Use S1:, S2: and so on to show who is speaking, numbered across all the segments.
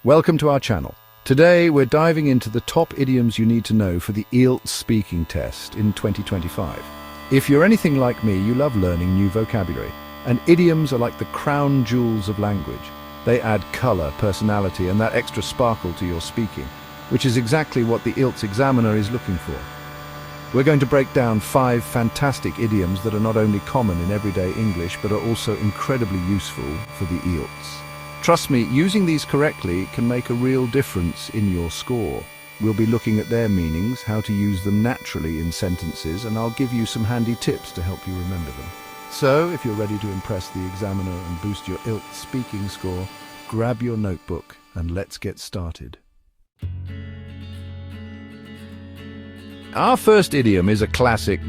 S1: Welcome to our channel. Today we're diving into the top idioms you need to know for the IELTS speaking test in 2025. If you're anything like me, you love learning new vocabulary, and idioms are like the crown jewels of language. They add color, personality, and that extra sparkle to your speaking, which is exactly what the IELTS examiner is looking for. We're going to break down 5 fantastic idioms that are not only common in everyday English, but are also incredibly useful for the IELTS. Trust me, using these correctly can make a real difference in your score. We'll be looking at their meanings, how to use them naturally in sentences, and I'll give you some handy tips to help you remember them. So, if you're ready to impress the examiner and boost your IELTS speaking score, grab your notebook and let's get started. Our first idiom is a classic,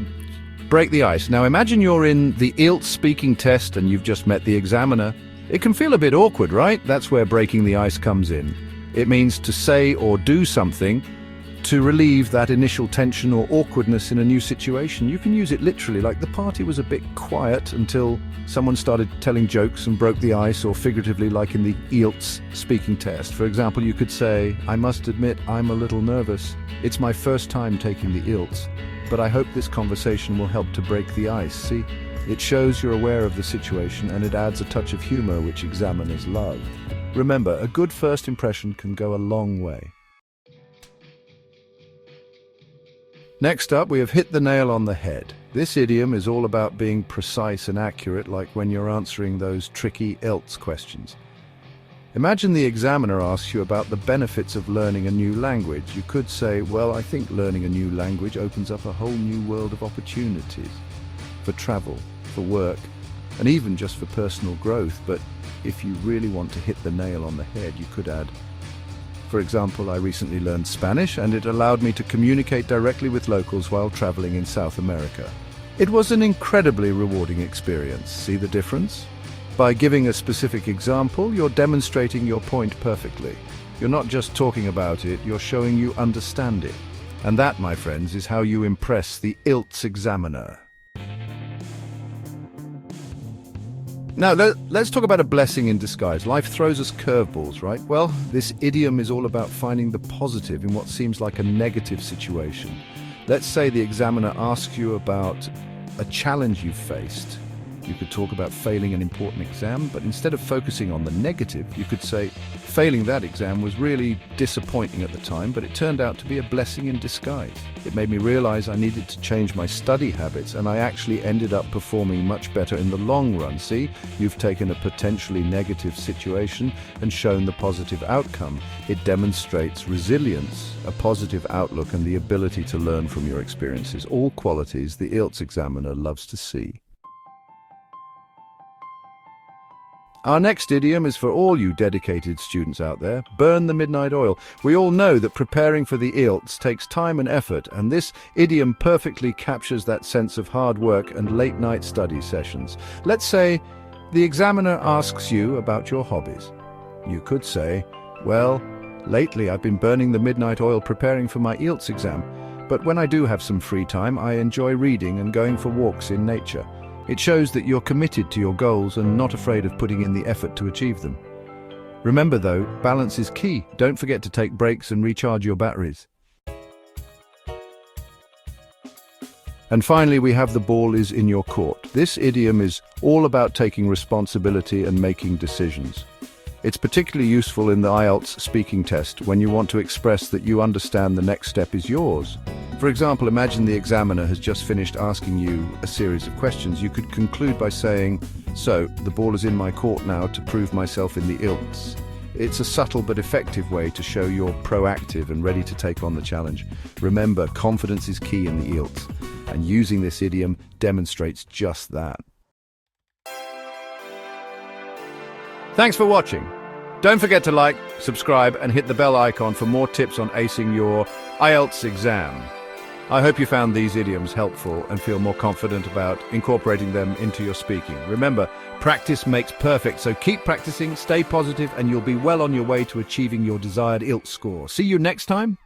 S1: break the ice. Now imagine you're in the IELTS speaking test and you've just met the examiner. It can feel a bit awkward, right? That's where breaking the ice comes in. It means to say or do something to relieve that initial tension or awkwardness in a new situation. You can use it literally, like the party was a bit quiet until someone started telling jokes and broke the ice, or figuratively like in the IELTS speaking test. For example, you could say, I must admit I'm a little nervous. It's my first time taking the IELTS, but I hope this conversation will help to break the ice. See? It shows you're aware of the situation and it adds a touch of humor which examiners love. Remember, a good first impression can go a long way. Next up, we have hit the nail on the head. This idiom is all about being precise and accurate, like when you're answering those tricky IELTS questions. Imagine the examiner asks you about the benefits of learning a new language. You could say, well, I think learning a new language opens up a whole new world of opportunities for travel, for work, and even just for personal growth. But if you really want to hit the nail on the head, you could add, for example, I recently learned Spanish and it allowed me to communicate directly with locals while traveling in South America. It was an incredibly rewarding experience. See the difference? By giving a specific example, you're demonstrating your point perfectly. You're not just talking about it, you're showing you understand it. And that, my friends, is how you impress the IELTS examiner. Now, let's talk about a blessing in disguise. Life throws us curveballs, right? Well, this idiom is all about finding the positive in what seems like a negative situation. Let's say the examiner asks you about a challenge you've faced. You could talk about failing an important exam, but instead of focusing on the negative, you could say, failing that exam was really disappointing at the time, but it turned out to be a blessing in disguise. It made me realize I needed to change my study habits, and I actually ended up performing much better in the long run. See, you've taken a potentially negative situation and shown the positive outcome. It demonstrates resilience, a positive outlook, and the ability to learn from your experiences, all qualities the IELTS examiner loves to see. Our next idiom is for all you dedicated students out there. Burn the midnight oil. We all know that preparing for the IELTS takes time and effort, and this idiom perfectly captures that sense of hard work and late-night study sessions. Let's say the examiner asks you about your hobbies. You could say, well, lately I've been burning the midnight oil preparing for my IELTS exam, but when I do have some free time, I enjoy reading and going for walks in nature. It shows that you're committed to your goals and not afraid of putting in the effort to achieve them. Remember though, balance is key. Don't forget to take breaks and recharge your batteries. And finally, we have the ball is in your court. This idiom is all about taking responsibility and making decisions. It's particularly useful in the IELTS speaking test when you want to express that you understand the next step is yours. For example, imagine the examiner has just finished asking you a series of questions. You could conclude by saying, so, the ball is in my court now to prove myself in the IELTS. It's a subtle but effective way to show you're proactive and ready to take on the challenge. Remember, confidence is key in the IELTS, and using this idiom demonstrates just that. Thanks for watching. Don't forget to like, subscribe, and hit the bell icon for more tips on acing your IELTS exam. I hope you found these idioms helpful and feel more confident about incorporating them into your speaking. Remember, practice makes perfect, so keep practicing, stay positive, and you'll be well on your way to achieving your desired IELTS score. See you next time.